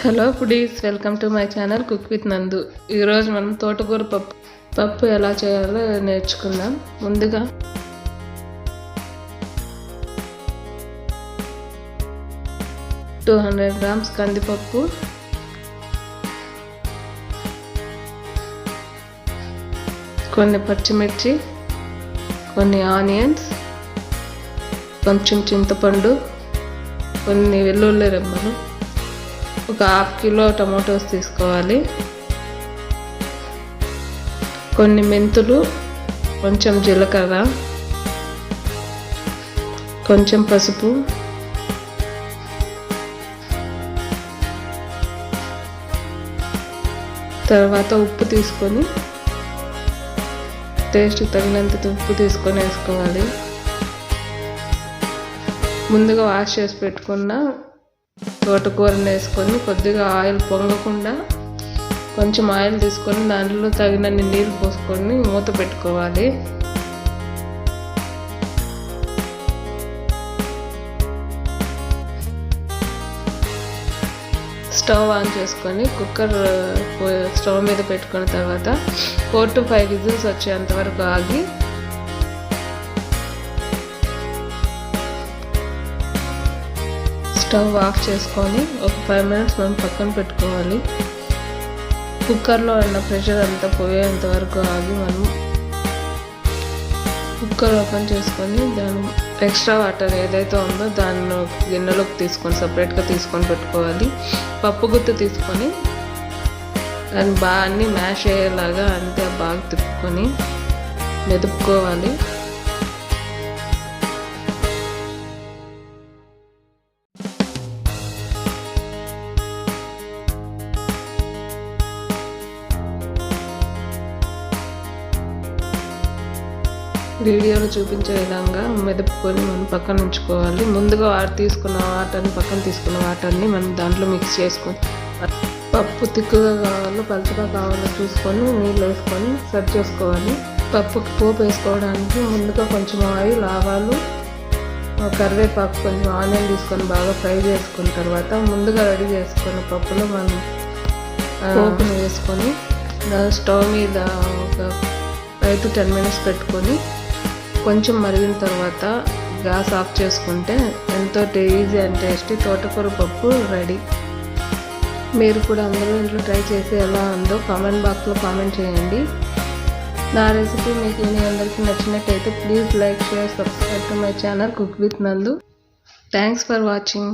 Hello foodies, welcome to my channel cook with నందు. ఈరోజు మనం తోటకూర పప్పు ఎలా చేయాలో నేర్చుకుందాం. ముందుగా 200 grams కందిపప్పు, కొన్ని పచ్చిమిర్చి, కొన్ని ఆనియన్స్, కొంచెం చింతపండు, కొన్ని వెల్లుల్లి రెమ్మలు, ఒక 1/2 కిలో టమాటోస్ తీసుకోవాలి, కొన్ని మెంతులు, కొంచెం జీలకర్ర, కొంచెం పసుపు, తర్వాత ఉప్పు తీసుకొని టేస్ట్ తగినంత ఉప్పు తీసుకొని వేసుకోవాలి. ముందుగా వాష్ చేసి పెట్టుకున్న తోటకూరని వేసుకొని కొద్దిగా ఆయిల్ పొంగకుండా కొంచెం ఆయిల్ తీసుకొని దాంట్లో తగినన్ని నీళ్ళు పోసుకొని మూత పెట్టుకోవాలి. స్టవ్ ఆన్ చేసుకొని కుక్కర్ స్టవ్ మీద పెట్టుకున్న తర్వాత 4 to 5 విజిల్స్ వచ్చేంత వరకు ఆగి స్టవ్ ఆఫ్ చేసుకొని ఒక 5 minutes మనం పక్కన పెట్టుకోవాలి. కుక్కర్లో ఉన్న ప్రెషర్ అంతా పోయేంత వరకు ఆగి మనం కుక్కర్ ఓపెన్ చేసుకొని దాని ఎక్స్ట్రా వాటర్ ఏదైతే ఉందో దాన్ని గిన్నెలోకి తీసుకొని సపరేట్గా తీసుకొని పెట్టుకోవాలి. పప్పు గుత్తి తీసుకొని దాన్ని బాగా అన్నీ మ్యాష్ అయ్యేలాగా అంతే బాగా తిప్పుకొని మెదుపుకోవాలి. వీడియోలో చూపించే విధంగా మెదుపుకొని మనం పక్కన ఉంచుకోవాలి. ముందుగా తీసుకున్న వాటర్ని మనం దాంట్లో మిక్స్ చేసుకొని పప్పు తిక్కుగా కావాలో పలుచగా కావాలో చూసుకొని నీళ్ళు వేసుకొని సెట్ చేసుకోవాలి. పప్పుకి పోపు వేసుకోవడానికి ముందుగా కొంచెం ఆయిల్, ఆవాలు, కరివేపాకు, కొంచెం ఆనియన్ తీసుకొని బాగా ఫ్రై చేసుకున్న తర్వాత ముందుగా రెడీ చేసుకున్న పప్పులో మనం పోపుని వేసుకొని స్టవ్ మీద ఒక 5 to 10 minutes పెట్టుకొని కొంచెం మరిగిన తర్వాత గ్యాస్ ఆఫ్ చేసుకుంటే ఎంతో ఈజీ అండ్ టేస్టీ తోటకూర పప్పు రెడీ. మీరు కూడా అందరూ ఇంట్లో ట్రై చేసి ఎలా ఉందో కామెంట్ బాక్స్లో కామెంట్ చేయండి. నా రెసిపీ మీకు మీ అందరికీ నచ్చినట్టయితే please like, share, subscribe to my channel cook with Nandu. Thanks for watching.